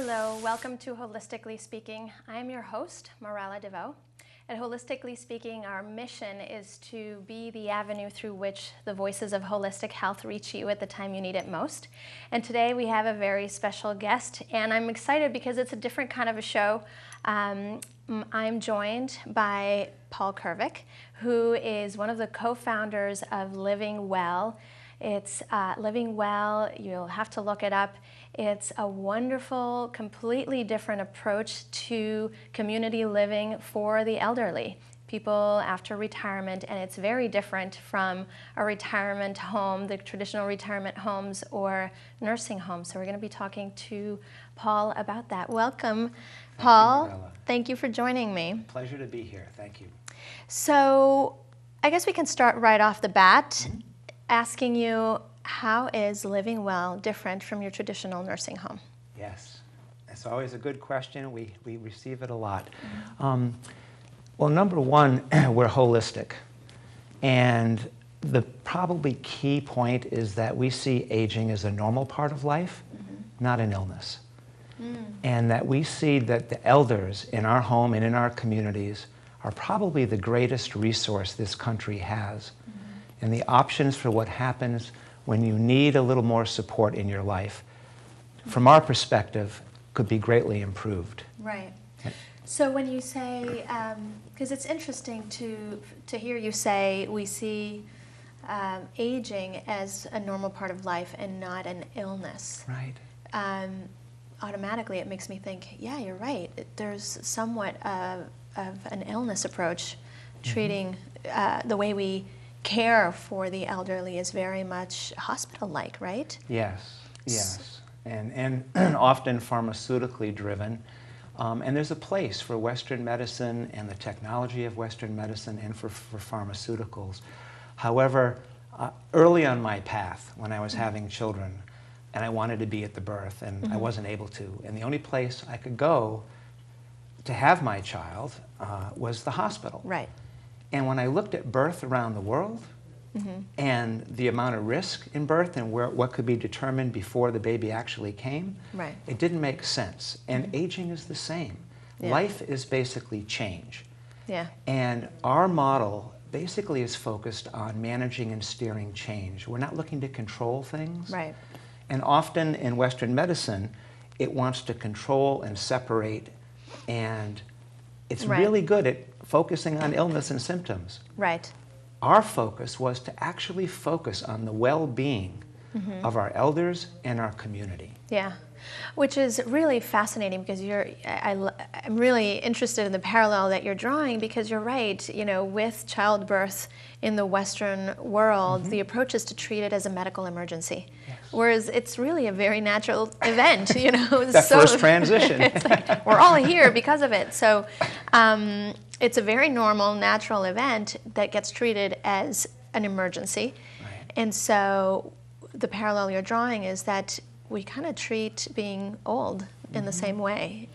Hello, welcome to Holistically Speaking. I'm your host, Marella DeVoe. At Holistically Speaking, our mission is to be the avenue through which the voices of holistic health reach you at the time you need it most. And today we have a very special guest, and I'm excited because it's a different kind of a show. I'm joined by Paul Kervick, who is one of the co-founders of Living Well. It's Living Well, you'll have to look it up. It's a wonderful, completely different approach to community living for the elderly, people after retirement, and it's very different from a retirement home, the traditional retirement homes or nursing homes. So we're going to be talking to Paul about that. Welcome, Paul. Thank you for joining me. Pleasure to be here. Thank you. So I guess we can start right off the bat asking you, how is Living Well different from your traditional nursing home? Yes, it's always a good question. We receive it a lot. Well, number one, we're holistic. And the probably key point is that we see aging as a normal part of life, not an illness. And that we see that the elders in our home and in our communities are probably the greatest resource this country has. And the options for what happens when you need a little more support in your life, from our perspective, could be greatly improved. Right. So when you say, because it's interesting to hear you say we see aging as a normal part of life and not an illness. Right. Automatically it makes me think, yeah, you're right. There's somewhat of an illness approach, treating the way we care for the elderly is very much hospital-like, right? Yes, yes, and often pharmaceutically driven. And there's a place for Western medicine and the technology of Western medicine and for pharmaceuticals. However, early on my path, when I was having children, and I wanted to be at the birth, and I wasn't able to, and the only place I could go to have my child was the hospital. Right. And when I looked at birth around the world and the amount of risk in birth and what could be determined before the baby actually came, it didn't make sense. And aging is the same. Yeah. Life is basically change. Yeah. And our model basically is focused on managing and steering change. We're not looking to control things. Right. And often in Western medicine, it wants to control and separate, and it's really good at focusing on illness and symptoms. Right. Our focus was to actually focus on the well-being of our elders and our community. Yeah, which is really fascinating because I'm really interested in the parallel that you're drawing, because you're right, you know, with childbirth in the Western world, the approach is to treat it as a medical emergency. Yes. Whereas it's really a very natural event, you know. That first transition. It's like, we're all here because of it. So it's a very normal, natural event that gets treated as an emergency. Right. And so the parallel you're drawing is that we kind of treat being old in the same way.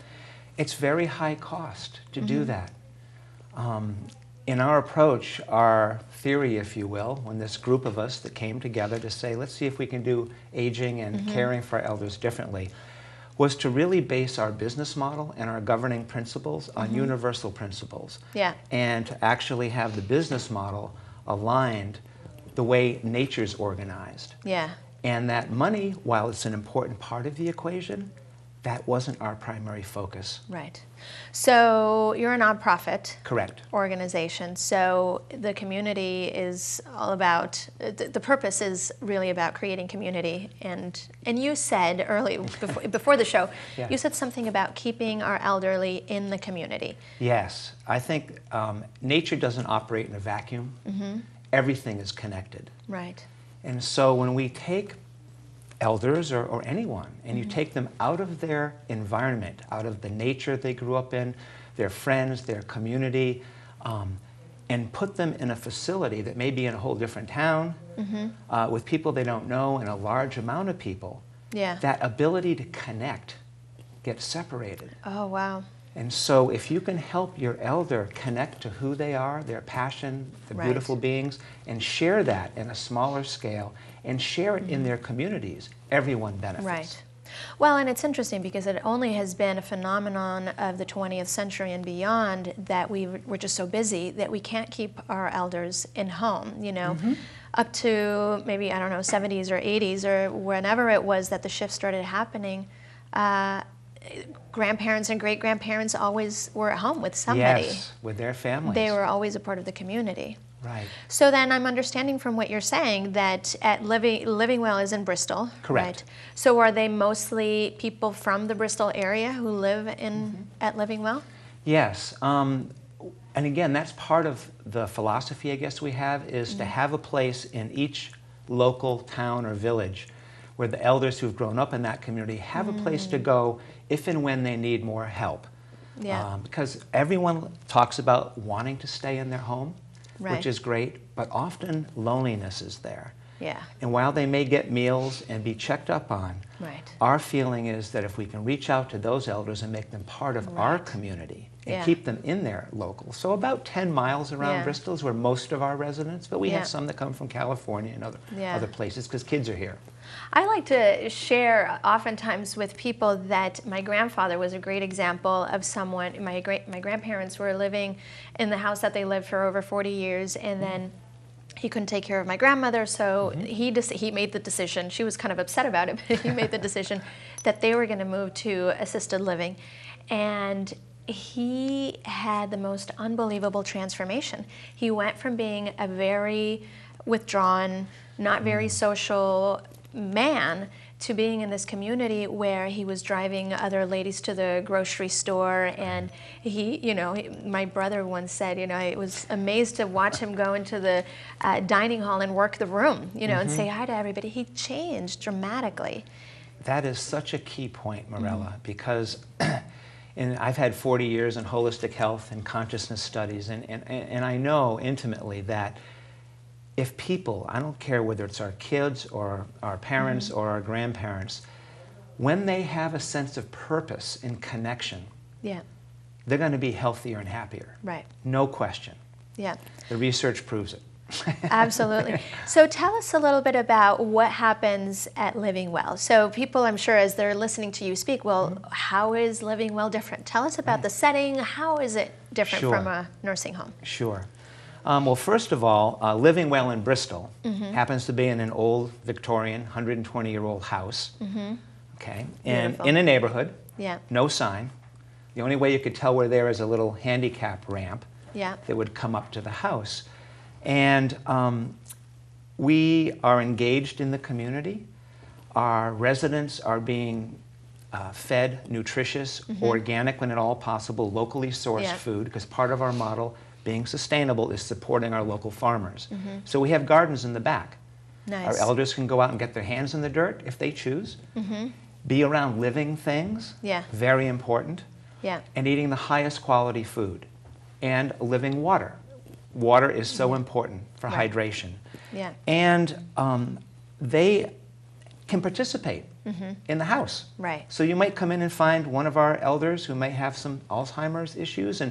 It's very high cost to do that. In our approach, our theory, if you will, when this group of us that came together to say, let's see if we can do aging and caring for our elders differently, was to really base our business model and our governing principles on universal principles. Yeah. And to actually have the business model aligned the way nature's organized. Yeah. And that money, while it's an important part of the equation, that wasn't our primary focus. Right. So you're a nonprofit. Correct. Organization. So the community is all about, the purpose is really about creating community. And you said early, before the show, you said something about keeping our elderly in the community. Yes. I think nature doesn't operate in a vacuum. Everything is connected. Right. And so when we take elders or anyone, and you take them out of their environment, out of the nature they grew up in, their friends, their community, and put them in a facility that may be in a whole different town, with people they don't know and a large amount of people, that ability to connect gets separated. Oh, wow. And so if you can help your elder connect to who they are, their passion, the beautiful beings, and share that in a smaller scale, and share it in their communities, everyone benefits. Right. Well, and it's interesting because it only has been a phenomenon of the 20th century and beyond that we're just so busy that we can't keep our elders in home, you know. Up to maybe, I don't know, 70s or 80s or whenever it was that the shift started happening, grandparents and great-grandparents always were at home with somebody. Yes, with their families. They were always a part of the community. Right. So then I'm understanding from what you're saying that at Living Well is in Bristol. Correct. Right? So are they mostly people from the Bristol area who live in at Living Well? Yes. And again, that's part of the philosophy, I guess, we have, is to have a place in each local town or village where the elders who've grown up in that community have a place to go if and when they need more help. Yeah. Because everyone talks about wanting to stay in their home, Right. which is great, but often loneliness is there. Yeah. And while they may get meals and be checked up on, Right. our feeling is that if we can reach out to those elders and make them part of our Right. community and Yeah. keep them in their local. So about 10 miles around Yeah. Bristol is where most of our residents, but we Yeah. have some that come from California and Yeah. other places because kids are here. I like to share oftentimes with people that my grandfather was a great example of someone. My grandparents were living in the house that they lived for over 40 years, and then he couldn't take care of my grandmother, so he made the decision. She was kind of upset about it, but he made the decision that they were going to move to assisted living, and he had the most unbelievable transformation. He went from being a very withdrawn, not very social man to being in this community where he was driving other ladies to the grocery store, and my brother once said, I was amazed to watch him go into the dining hall and work the room, and say hi to everybody. He changed dramatically. That is such a key point, Morella, because I've had 40 years in holistic health and consciousness studies, and I know intimately that if people, I don't care whether it's our kids or our parents or our grandparents, when they have a sense of purpose and connection, Yeah. they're going to be healthier and happier. Right. No question. Yeah. The research proves it. Absolutely. So tell us a little bit about what happens at Living Well. So people, I'm sure, as they're listening to you speak, well, how is Living Well different? Tell us about the setting. How is it different Sure. from a nursing home? Sure. Well, first of all, Living Well in Bristol happens to be in an old Victorian, 120-year-old house, okay, and Beautiful. in a neighborhood, Yeah. no sign. The only way you could tell we're there is a little handicap ramp Yeah. that would come up to the house. And we are engaged in the community. Our residents are being fed nutritious, organic when at all possible, locally sourced Yeah. food, because part of our model, being sustainable, is supporting our local farmers. So we have gardens in the back. Nice. Our elders can go out and get their hands in the dirt if they choose. Be around living things, Yeah. very important, Yeah. and eating the highest quality food, and living water. Water is so important for Right. hydration. Yeah. And they can participate in the house. Right. So you might come in and find one of our elders who may have some Alzheimer's issues,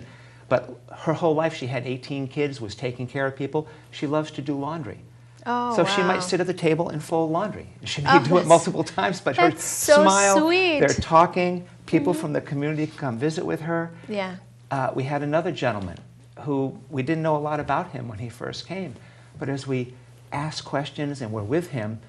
but her whole life she had 18 kids, was taking care of people. She loves to do laundry. Oh, So she wow. might sit at the table and fold laundry. She may Oh, do it that's- multiple times, but her that's so smile, sweet. they're talking, people from the community come visit with her. Yeah. We had another gentleman who we didn't know a lot about him when he first came, but as we asked questions and were with him,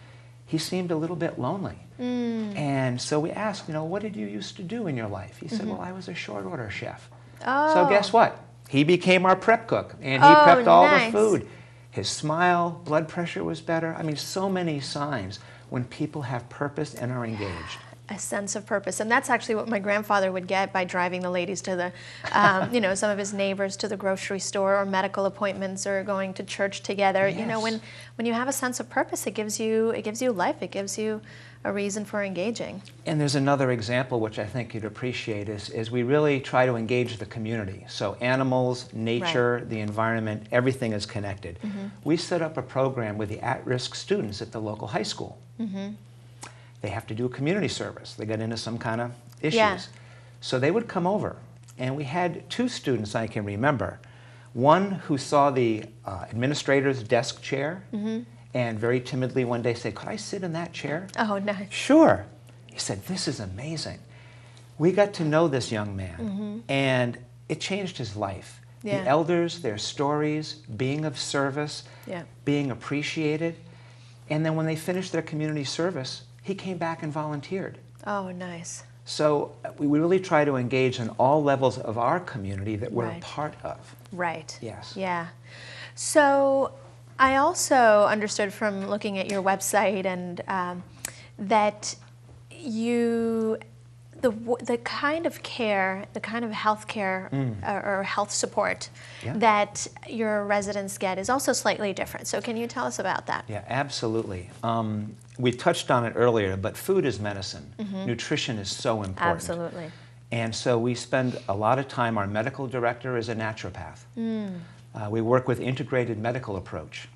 he seemed a little bit lonely. And so we asked, what did you used to do in your life? He said, well, I was a short order chef. Oh. So guess what? He became our prep cook, and he Oh, prepped all nice. the food. His smile, blood pressure was better. I mean, so many signs when people have purpose and are engaged. A sense of purpose. And that's actually what my grandfather would get by driving the ladies to the, some of his neighbors to the grocery store or medical appointments or going to church together. Yes. When you have a sense of purpose, it gives you life. It gives you a reason for engaging. And there's another example which I think you'd appreciate is we really try to engage the community. So animals, nature, the environment, everything is connected. We set up a program with the at-risk students at the local high school. They have to do a community service. They get into some kind of issues. Yeah. So they would come over, and we had two students I can remember. One who saw the administrator's desk chair and very timidly one day said, could I sit in that chair? Oh, nice. Sure. he said, this is amazing. We got to know this young man, and it changed his life. Yeah. The elders, their stories, being of service, Yeah. being appreciated. And then when they finished their community service, he came back and volunteered. Oh, nice. So we really try to engage in all levels of our community that we're a Right. part of. Right. Yes. Yeah. So I also understood from looking at your website and that the kind of care, the kind of health care or health support Yeah. that your residents get is also slightly different. So can you tell us about that? Yeah, absolutely. We touched on it earlier, but food is medicine. Nutrition is so important. Absolutely. And so we spend a lot of time, our medical director is a naturopath. We work with integrated medical approach.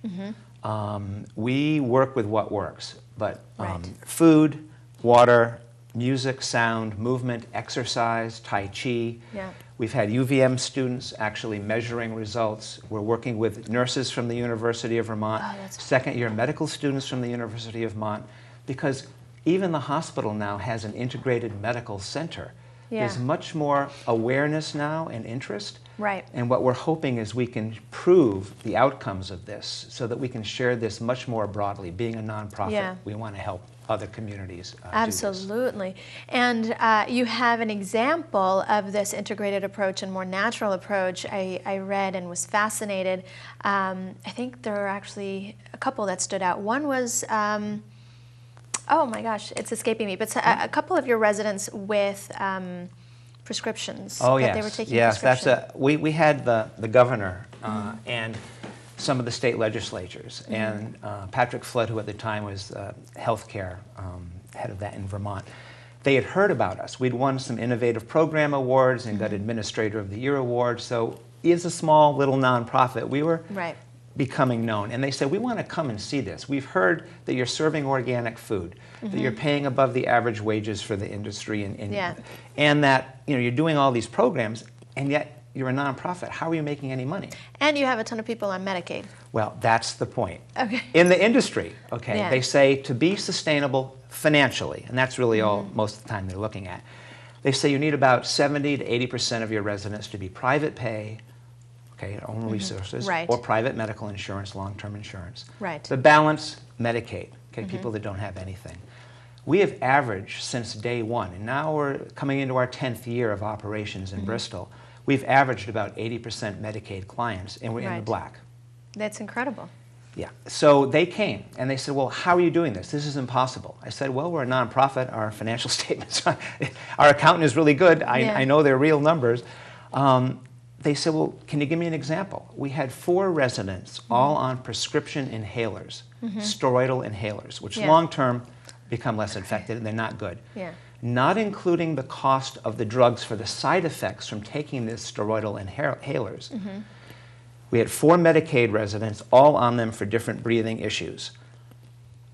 We work with what works, but Right. food, water, music, sound, movement, exercise, Tai Chi. Yeah. We've had UVM students actually measuring results. We're working with nurses from the University of Vermont, Oh, that's second-year medical students from the University of Vermont, because even the hospital now has an integrated medical center. Yeah. There's much more awareness now and interest. Right. And what we're hoping is we can prove the outcomes of this so that we can share this much more broadly. Being a nonprofit, Yeah. we want to help other communities do this. Absolutely. And you have an example of this integrated approach and more natural approach. I read and was fascinated. I think there were actually a couple that stood out. One was, oh my gosh, it's escaping me, but a couple of your residents with prescriptions. Oh, that yes. They were taking yes, prescription. we had the governor and some of the state legislatures, and Patrick Flood, who at the time was healthcare head of that in Vermont. They had heard about us. We'd won some innovative program awards and got Administrator of the Year award. So as a small little nonprofit, we were Right. becoming known. And they said, we want to come and see this. We've heard that you're serving organic food, that you're paying above the average wages for the industry, Yeah. and that you're doing all these programs, and yet you're a nonprofit. How are you making any money? And you have a ton of people on Medicaid. Well, that's the point. Okay. In the industry, okay, Yeah. they say to be sustainable financially, and that's really all most of the time they're looking at. They say you need about 70 to 80% of your residents to be private pay, okay, own resources, Right. or private medical insurance, long-term insurance. Right. The balance, Medicaid, okay, people that don't have anything. We have averaged since day one, and now we're coming into our 10th year of operations in Bristol. We've averaged about 80% Medicaid clients, and we're in the Right. black. That's incredible. Yeah. So they came and they said, well, how are you doing this? This is impossible. I said, well, we're a nonprofit. Our financial statements, our accountant is really good. Yeah. I know they're real numbers. They said, well, can you give me an example? We had 4 residents all on prescription inhalers, steroidal inhalers, which Yeah. long-term become less effective and they're not good. Yeah. Not including the cost of the drugs for the side effects from taking these steroidal inhalers. We had 4 Medicaid residents, all on them for different breathing issues.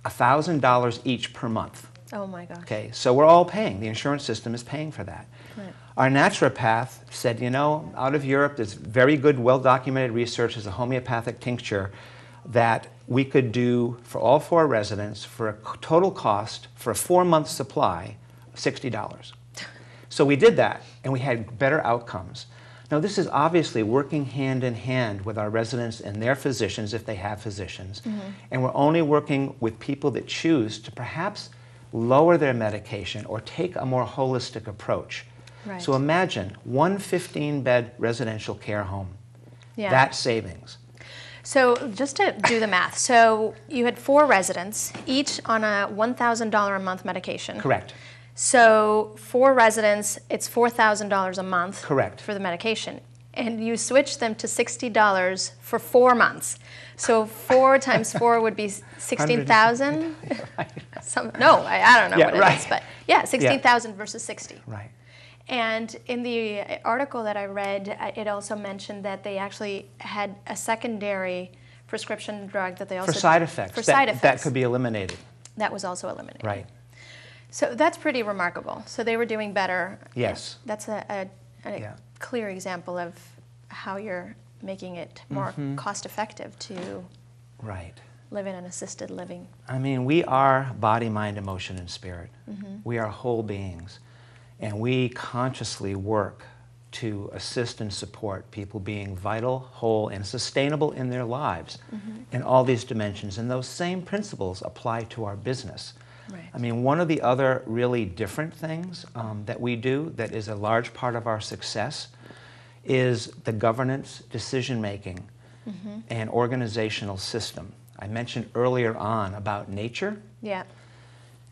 $1,000 each per month. Oh my gosh. Okay, so we're all paying. The insurance system is paying for that. Right. Our naturopath said, out of Europe, there's very good, well-documented research as a homeopathic tincture that we could do for all 4 residents for a total cost for a 4-month supply of $60. So we did that, and we had better outcomes. Now, this is obviously working hand in hand with our residents and their physicians, if they have physicians. And we're only working with people that choose to perhaps lower their medication or take a more holistic approach. Right. So imagine one 15-bed residential care home. Yeah. That savings. So just to do the math, so you had 4 residents, each on a $1,000 a month medication. Correct. So 4 residents, it's $4,000 a month. Correct. For the medication. And you switch them to $60 for 4 months. So 4 times 4 would be 16,000? No, I don't know Yeah, what it right. is, but yeah, 16,000 versus 60. Right. And in the article that I read, it also mentioned that they actually had a secondary prescription drug that they also For side effects. For side effects. That could be eliminated. That was also eliminated. Right. So that's pretty remarkable. So they were doing better. Yes. That's a Yeah. clear example of how you're making it more cost effective to Right. live in an assisted living? I mean, we are body, mind, emotion, and spirit. We are whole beings, and we consciously work to assist and support people being vital, whole, and sustainable in their lives in all these dimensions. And those same principles apply to our business. Right. I mean, one of the other really different things that we do that is a large part of our success is the governance, decision-making, and organizational system. I mentioned earlier on about nature. Yeah.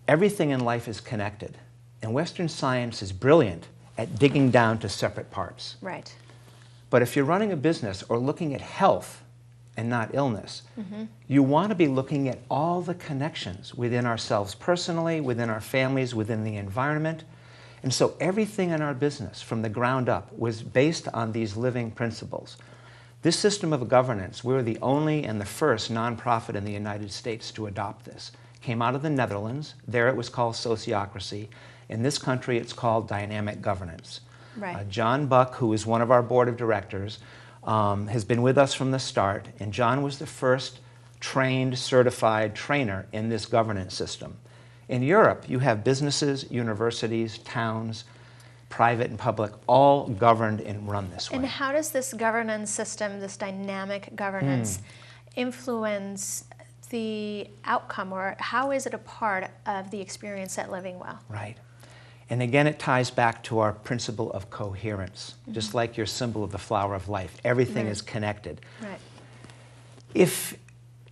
Everything in life is connected, and Western science is brilliant at digging down to separate parts. Right. But if you're running a business or looking at health and not illness, you want to be looking at all the connections within ourselves personally, within our families, within the environment. And so everything in our business from the ground up was based on these living principles. This system of governance, we're the only and the first nonprofit in the United States to adopt this. Came out of the Netherlands. There it was called sociocracy. In this country, it's called dynamic governance. Right. John Buck, who is one of our board of directors, has been with us from the start, and John was the first trained, certified trainer in this governance system. In Europe, you have businesses, universities, towns, private and public, all governed and run this way. And how does this governance system, this dynamic governance, influence the outcome, or how is it a part of the experience at Living Well? Right. And again, it ties back to our principle of coherence, just like your symbol of the flower of life. Everything is connected. Right. If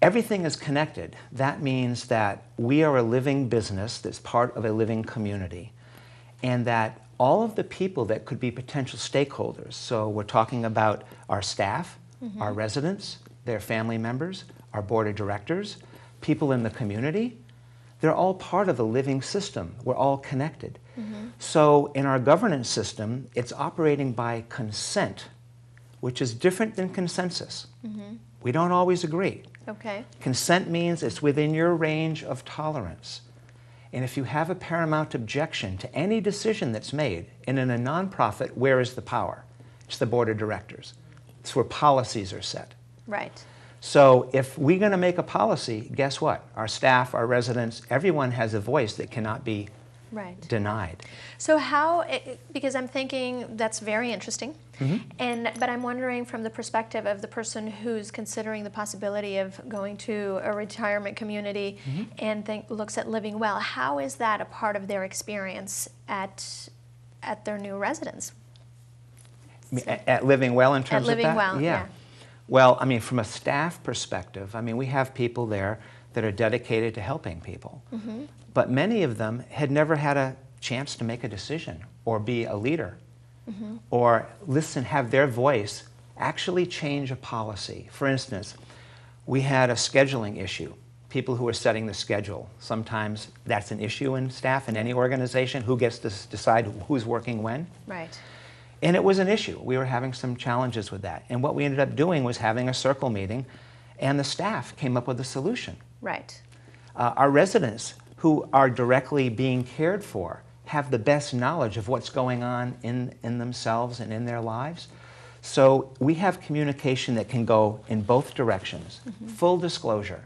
everything is connected, that means that we are a living business that's part of a living community, and that all of the people that could be potential stakeholders, so we're talking about our staff, our residents, their family members, our board of directors, people in the community, they're all part of the living system. We're all connected. So in our governance system, it's operating by consent, which is different than consensus. We don't always agree. Okay. Consent means it's within your range of tolerance. And if you have a paramount objection to any decision that's made, and in a nonprofit, where is the power? It's the board of directors. It's where policies are set. Right. So if we're going to make a policy, guess what? Our staff, our residents, everyone has a voice that cannot be denied. So how, because I'm thinking that's very interesting, but I'm wondering from the perspective of the person who's considering the possibility of going to a retirement community and looks at Living Well, how is that a part of their experience at their new residence? At Living Well in terms of that? At Living Well, yeah. Well, I mean, from a staff perspective, I mean, we have people there that are dedicated to helping people. But many of them had never had a chance to make a decision or be a leader or listen, have their voice actually change a policy. For instance, we had a scheduling issue. People who are setting the schedule. Sometimes that's an issue in staff in any organization. Who gets to decide who's working when? Right. And it was an issue. We were having some challenges with that. And what we ended up doing was having a circle meeting, and the staff came up with a solution. Right. Our residents, who are directly being cared for, have the best knowledge of what's going on in themselves and in their lives. So we have communication that can go in both directions, full disclosure.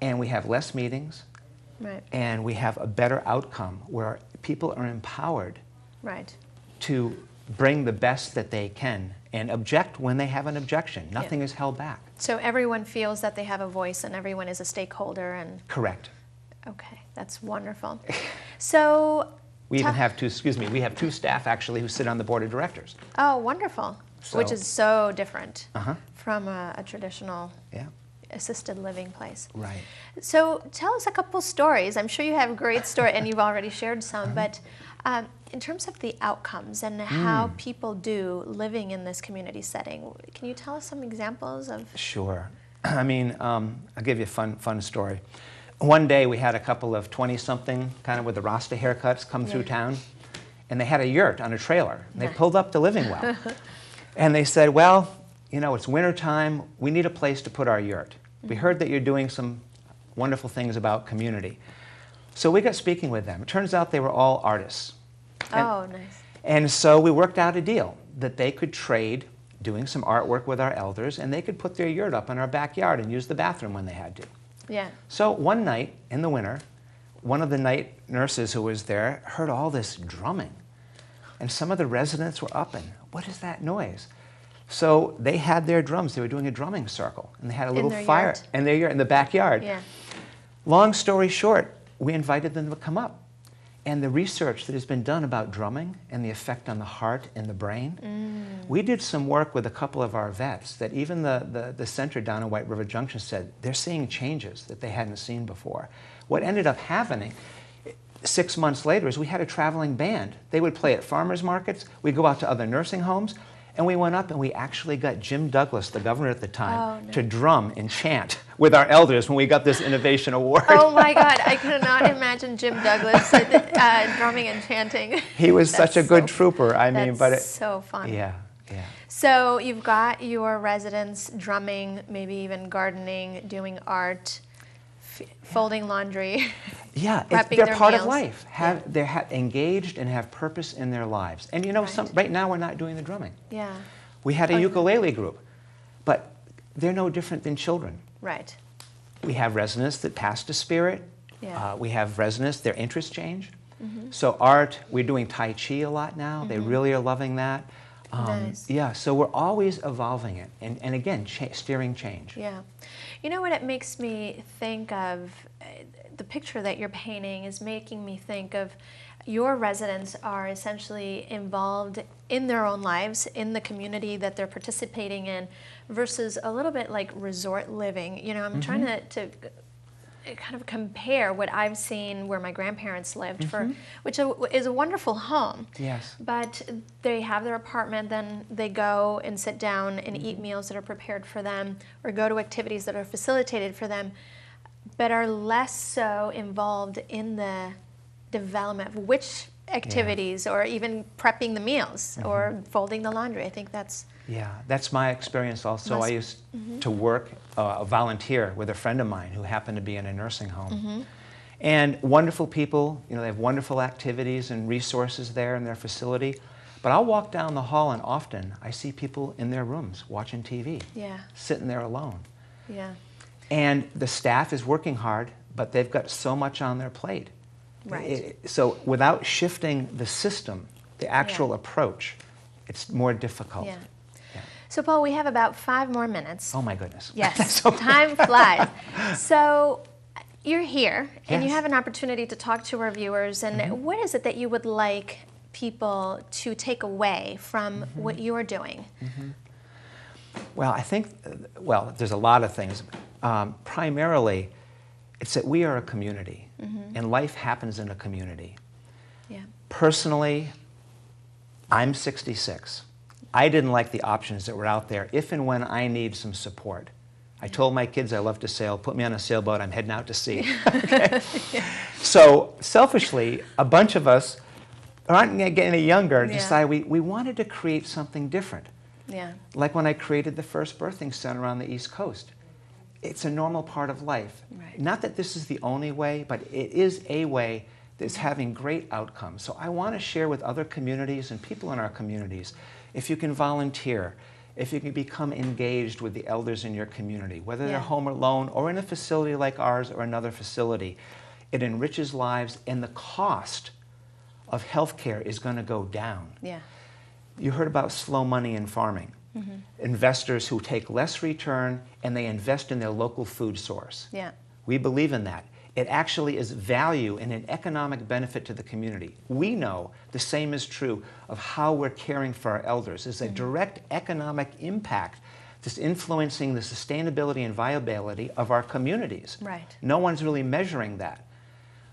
And we have less meetings, and we have a better outcome where people are empowered to bring the best that they can and object when they have an objection. Nothing is held back. So everyone feels that they have a voice and everyone is a stakeholder. And correct. Okay, that's wonderful. So we even have we have two staff actually who sit on the board of directors. Oh, wonderful. So, which is so different from a traditional assisted living place. Right. So tell us a couple stories. I'm sure you have great stories, and you've already shared some, but in terms of the outcomes and how people do living in this community setting, can you tell us some examples of? Sure. I mean, I'll give you a fun story. One day we had a couple of 20-something, kind of with the Rasta haircuts, come through town, and they had a yurt on a trailer. And they pulled up to Living Well. And they said, well, you know, it's winter time. We need a place to put our yurt. We heard that you're doing some wonderful things about community. So we got speaking with them. It turns out they were all artists. Oh, nice. And so we worked out a deal that they could trade doing some artwork with our elders, and they could put their yurt up in our backyard and use the bathroom when they had to. Yeah. So one night in the winter, one of the night nurses who was there heard all this drumming. And some of the residents were up and, what is that noise? So they had their drums. They were doing a drumming circle. And they had a little fire in the backyard. Yeah. Long story short, we invited them to come up. And the research that has been done about drumming and the effect on the heart and the brain, we did some work with a couple of our vets that even the center down in White River Junction said they're seeing changes that they hadn't seen before. What ended up happening 6 months later is we had a traveling band. They would play at farmers markets. We'd go out to other nursing homes. And we went up and we actually got Jim Douglas, the governor at the time, to drum and chant with our elders when we got this innovation award. Oh my God, I could not imagine Jim Douglas drumming and chanting. He was such a good trooper. I mean, but it's so fun. Yeah. So you've got your residents drumming, maybe even gardening, doing art, folding laundry. Yeah, they're part of life. They're engaged and have purpose in their lives. And you know, right now we're not doing the drumming. Yeah. We had a ukulele group, but they're no different than children. Right. We have residents that pass to spirit. Yeah. We have residents, their interests change. So art, we're doing Tai Chi a lot now. They really are loving that. Nice. Yeah, so we're always evolving it. And again, steering change. Yeah. You know what it makes me think of? The picture that you're painting is making me think of your residents are essentially involved in their own lives, in the community that they're participating in, versus a little bit like resort living. You know, I'm trying to kind of compare what I've seen where my grandparents lived, which is a wonderful home. Yes. But they have their apartment, then they go and sit down and eat meals that are prepared for them, or go to activities that are facilitated for them, but are less so involved in the development of which activities, or even prepping the meals, or folding the laundry. I think that's... Yeah, that's my experience also. I used to work, volunteer with a friend of mine who happened to be in a nursing home. And wonderful people, you know, they have wonderful activities and resources there in their facility. But I'll walk down the hall and often I see people in their rooms watching TV, sitting there alone. Yeah. And the staff is working hard, but they've got so much on their plate. Right. So without shifting the system, the actual approach, it's more difficult. Yeah. So Paul, we have about 5 more minutes. Oh my goodness. Yes, time flies. So you're here, and you have an opportunity to talk to our viewers, and what is it that you would like people to take away from what you are doing? Well, I think, there's a lot of things. Primarily, it's that we are a community, and life happens in a community. Yeah. Personally, I'm 66. I didn't like the options that were out there if and when I need some support. I told my kids I love to sail, put me on a sailboat, I'm heading out to sea. Okay? So selfishly, a bunch of us aren't getting any younger, decide we wanted to create something different. Yeah. Like when I created the first birthing center on the East Coast. It's a normal part of life. Right. Not that this is the only way, but it is a way that's having great outcomes. So I want to share with other communities and people in our communities, if you can volunteer, if you can become engaged with the elders in your community, whether they're home alone or in a facility like ours or another facility, it enriches lives and the cost of healthcare is going to go down. Yeah. You heard about slow money in farming. Investors who take less return and they invest in their local food source. Yeah. We believe in that. It actually is value and an economic benefit to the community. We know the same is true of how we're caring for our elders. There's a direct economic impact that's influencing the sustainability and viability of our communities. Right. No one's really measuring that.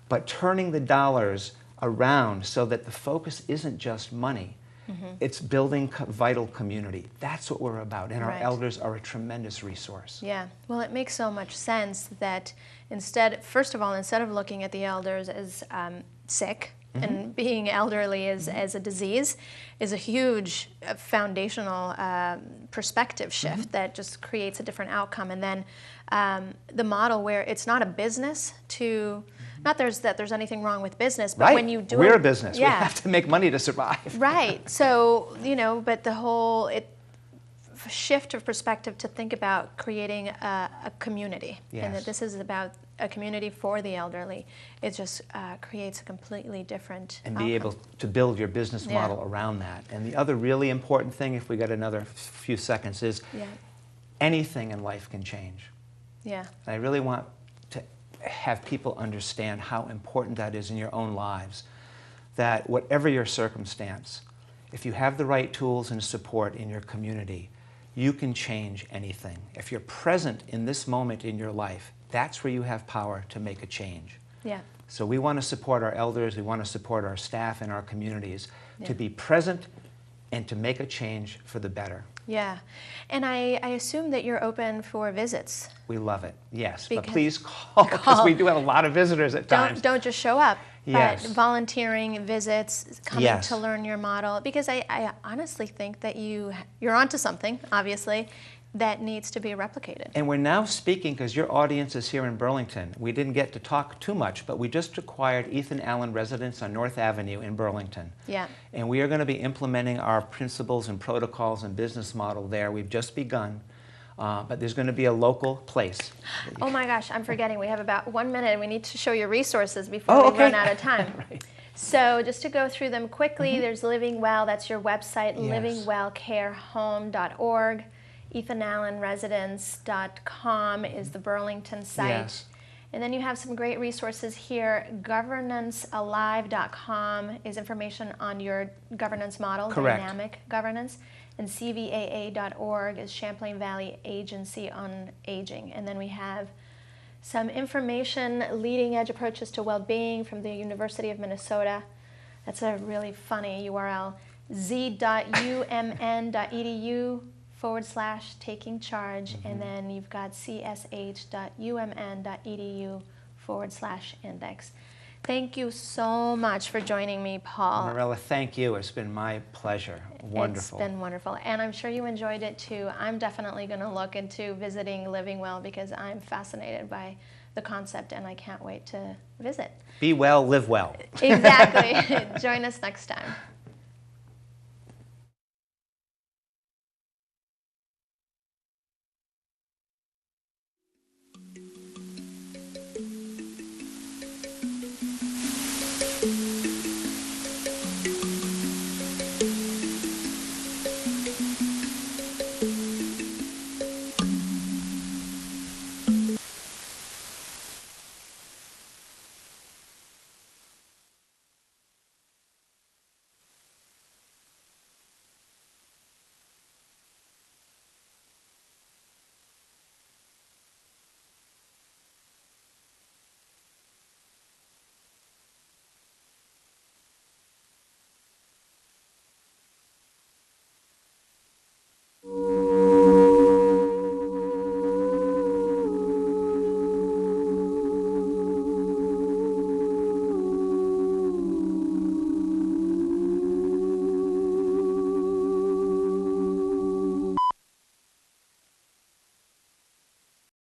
But turning the dollars around so that the focus isn't just money, it's building vital community. That's what we're about, and our elders are a tremendous resource. Yeah, well, it makes so much sense that first of all, instead of looking at the elders as sick, and being elderly as a disease is a huge foundational perspective shift that just creates a different outcome. And then the model where it's not a business to... Not that there's anything wrong with business, but when you do we're a business. We have to make money to survive. Right. So, but the whole shift of perspective to think about creating a community, and that Yes. this is about a community for the elderly. It just creates a completely different And outcome. be able to build your business Yeah. model around that. And the other really important thing, if we got another few seconds, is Yeah, anything in life can change. yeah, And I really want to have people understand how important that is in your own lives. That whatever your circumstance, if you have the right tools and support in your community, you can change anything. If you're present in this moment in your life, that's where you have power to make a change. yeah, So we want to support our elders, we want to support our staff and our communities Yeah. to be present and to make a change for the better. yeah. And I assume that you're open for visits. We love it, yes. But Because- please call, because we do have a lot of visitors at times. Don't just show up. Yes. But volunteering, visits, coming Yes. to learn your model, because I honestly think that you're onto something, obviously, that needs to be replicated. And we're now speaking, because your audience is here in Burlington. We didn't get to talk too much, but we just acquired Ethan Allen Residence on North Avenue in Burlington. Yeah. And we are going to be implementing our principles and protocols and business model there. We've just begun, but there's going to be a local place. Oh my gosh, I'm forgetting. We have about 1 minute and we need to show you resources before Oh, we okay. run out of time. Right. So just to go through them quickly, there's Living Well, that's your website, Yes. livingwellcarehome.org. EthanAllenResidence.com is the Burlington site. Yes. And then you have some great resources here. GovernanceAlive.com is information on your governance model, Correct. dynamic governance. And CVAA.org is Champlain Valley Agency on Aging. And then we have some information, leading edge approaches to well-being from the University of Minnesota. That's a really funny URL, z.umn.edu/taking charge. And then you've got csh.umn.edu/index. Thank you so much for joining me, Paul. Marilla, thank you. It's been my pleasure. Wonderful. It's been wonderful. And I'm sure you enjoyed it too. I'm definitely going to look into visiting Living Well because I'm fascinated by the concept and I can't wait to visit. Be well, live well. Exactly. Join us next time.